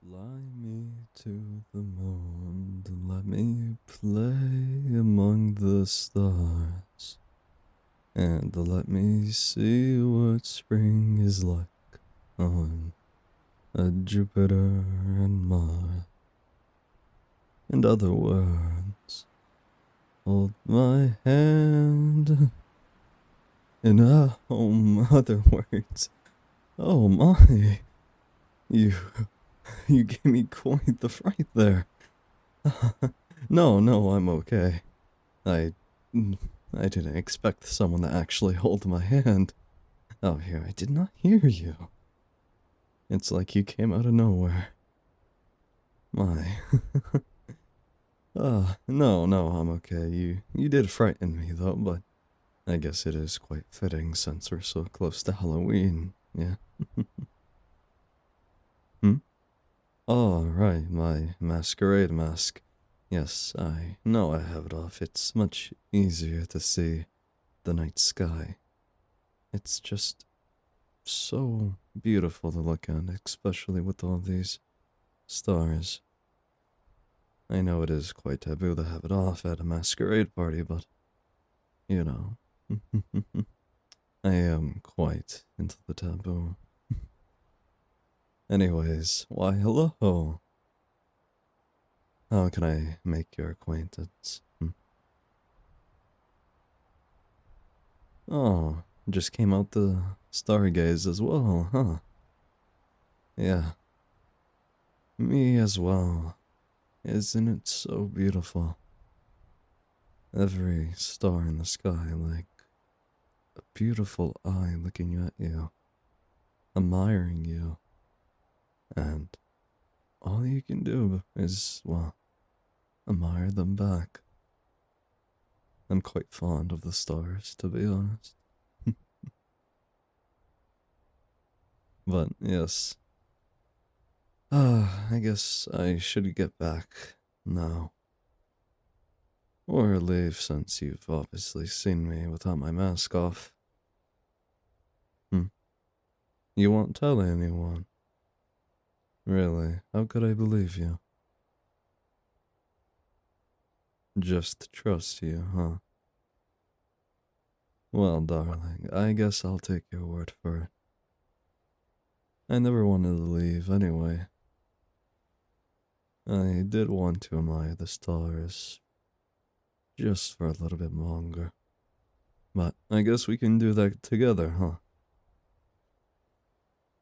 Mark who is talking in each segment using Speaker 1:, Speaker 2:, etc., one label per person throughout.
Speaker 1: Fly me to the moon, and let me play among the stars, and let me see what spring is like on a Jupiter and Mars. In other words, hold my hand. In other words, oh my, you you gave me quite the fright there. No, I'm okay. I I didn't expect someone to actually hold my hand. Oh, here, I did not hear you. It's like you came out of nowhere. My. No, I'm okay. You did frighten me though, but I guess it is quite fitting since we're so close to Halloween. Yeah. Hmm? Oh, right, my masquerade mask. Yes, I know I have it off. It's much easier to see the night sky. It's just so beautiful to look at, especially with all these stars. I know it is quite taboo to have it off at a masquerade party, but, you know, I am quite into the taboo. Anyways, why hello. How can I make your acquaintance? Oh, just came out the Stargaze as well, huh? Yeah, me as well. Isn't it so beautiful? Every star in the sky like a beautiful eye looking at you, admiring you, and all you can do is, well, admire them back. I'm quite fond of the stars, to be honest. But yes, I guess I should get back now. Or leave since you've obviously seen me without my mask off. Hmm. You won't tell anyone. Really, how could I believe you? Just trust you, huh? Well, darling, I guess I'll take your word for it. I never wanted to leave anyway. I did want to admire the stars just for a little bit longer. But I guess we can do that together, huh?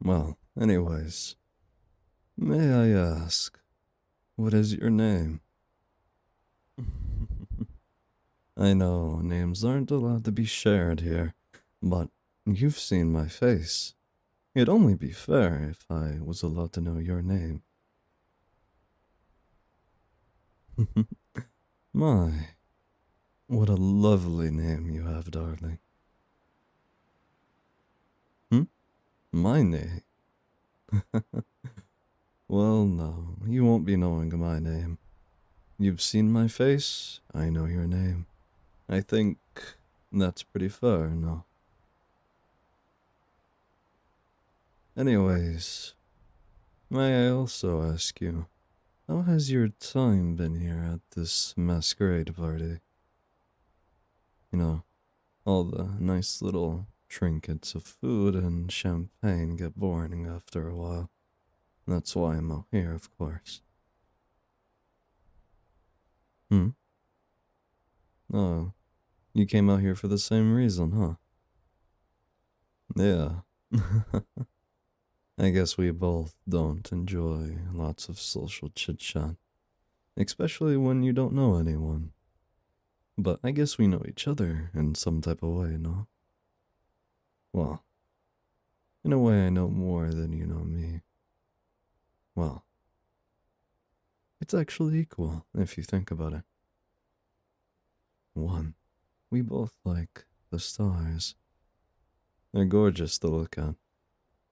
Speaker 1: Well, anyways, may I ask, what is your name? I know names aren't allowed to be shared here, but you've seen my face. It'd only be fair if I was allowed to know your name. My, what a lovely name you have, darling. Hmm? My name? Well, no, you won't be knowing my name. You've seen my face, I know your name. I think that's pretty fair, no? Anyways, may I also ask you, how has your time been here at this masquerade party? You know, all the nice little trinkets of food and champagne get boring after a while. That's why I'm out here, of course. Hmm? Oh, you came out here for the same reason, huh? Yeah. I guess we both don't enjoy lots of social chit chat, especially when you don't know anyone. But I guess we know each other in some type of way, no? Well, in a way, I know more than you know me. Well, it's actually equal if you think about it. One, we both like the stars. They're gorgeous to look at.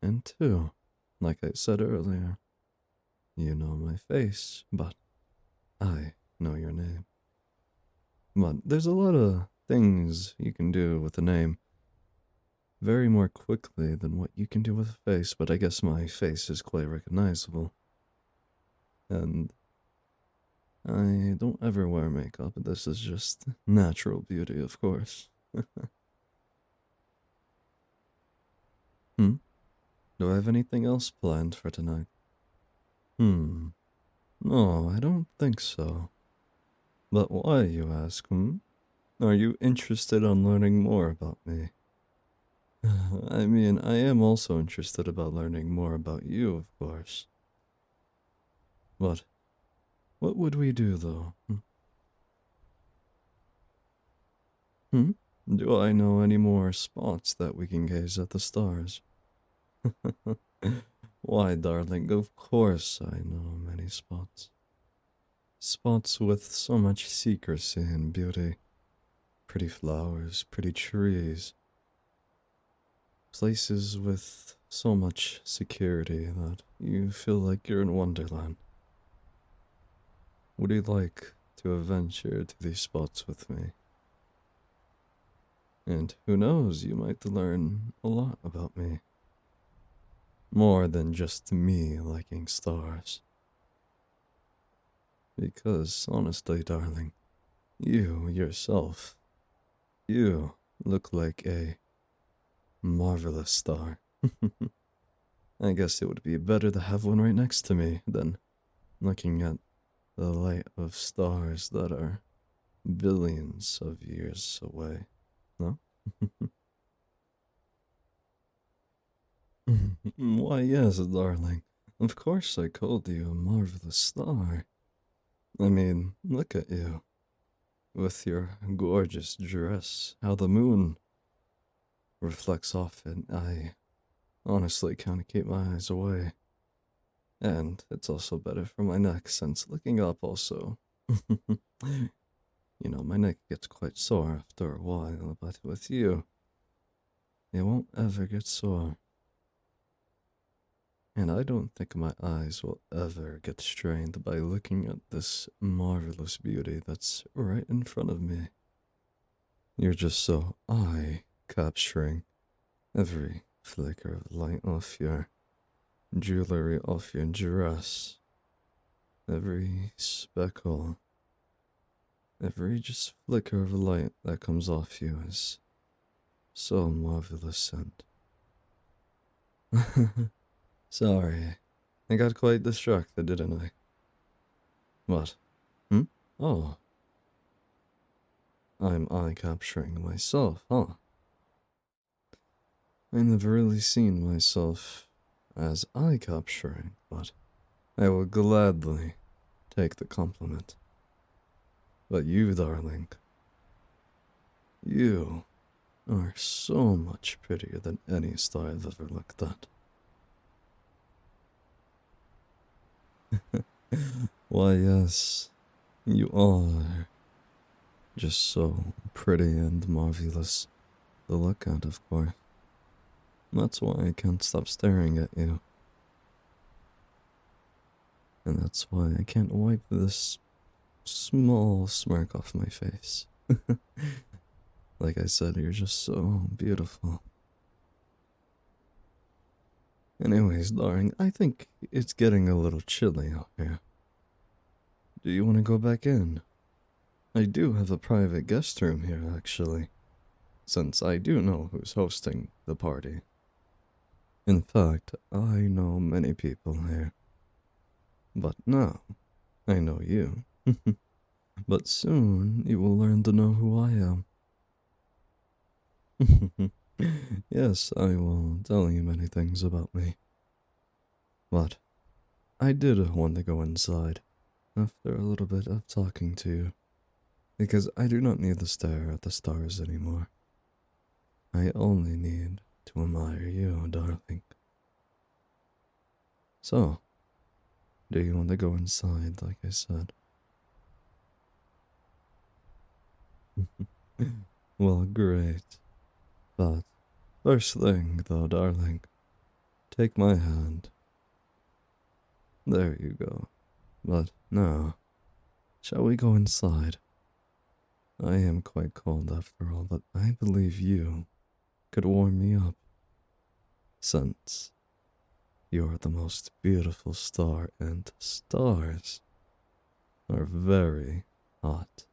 Speaker 1: And two, like I said earlier, you know my face, but I know your name. But there's a lot of things you can do with a name very more quickly than what you can do with a face, but I guess my face is quite recognizable. And I don't ever wear makeup. This is just natural beauty, of course. Hmm? Do I have anything else planned for tonight? Hmm. No, I don't think so. But why, you ask, hmm? Are you interested in learning more about me? I mean, I am also interested about learning more about you, of course. But what would we do, though? Hmm? Do I know any more spots that we can gaze at the stars? Why, darling, of course I know many spots. Spots with so much secrecy and beauty. Pretty flowers, pretty trees. Places with so much security that you feel like you're in Wonderland. Would you like to adventure to these spots with me? And who knows, you might learn a lot about me. More than just me liking stars. Because, honestly, darling, you yourself, you look like a marvelous star. I guess it would be better to have one right next to me than looking at the light of stars that are billions of years away. No? Why, yes, darling. Of course I called you a marvelous star. I mean, look at you. With your gorgeous dress, how the moon reflects off it. I honestly can't keep my eyes away. And it's also better for my neck since looking up also. My neck gets quite sore after a while, but with you, it won't ever get sore. And I don't think my eyes will ever get strained by looking at this marvelous beauty that's right in front of me. You're just so eye capturing. Every flicker of light off your jewelry, off your dress, every speckle, every just flicker of light that comes off you is so marvelous and. Sorry, I got quite distracted, didn't I? What? Hmm? Oh, I'm eye capturing myself, huh? I never really seen myself as eye capturing, but I will gladly take the compliment. But you, darling, you are so much prettier than any star I've ever looked at. Why, yes, you are just so pretty and marvelous to look at, of course. That's why I can't stop staring at you. And that's why I can't wipe this small smirk off my face. Like I said, you're just so beautiful. Anyways, darling, I think it's getting a little chilly out here. Do you want to go back in? I do have a private guest room here, actually, since I do know who's hosting the party. In fact, I know many people here. But now, I know you. But soon, you will learn to know who I am. Yes, I will tell you many things about me. But I did want to go inside after a little bit of talking to you, because I do not need to stare at the stars anymore. I only need to admire you, darling. So, do you want to go inside, like I said? Well, great. But first thing, though, darling, take my hand. There you go. But now, shall we go inside? I am quite cold after all, but I believe you could warm me up, since You're the most beautiful star, and stars are very hot.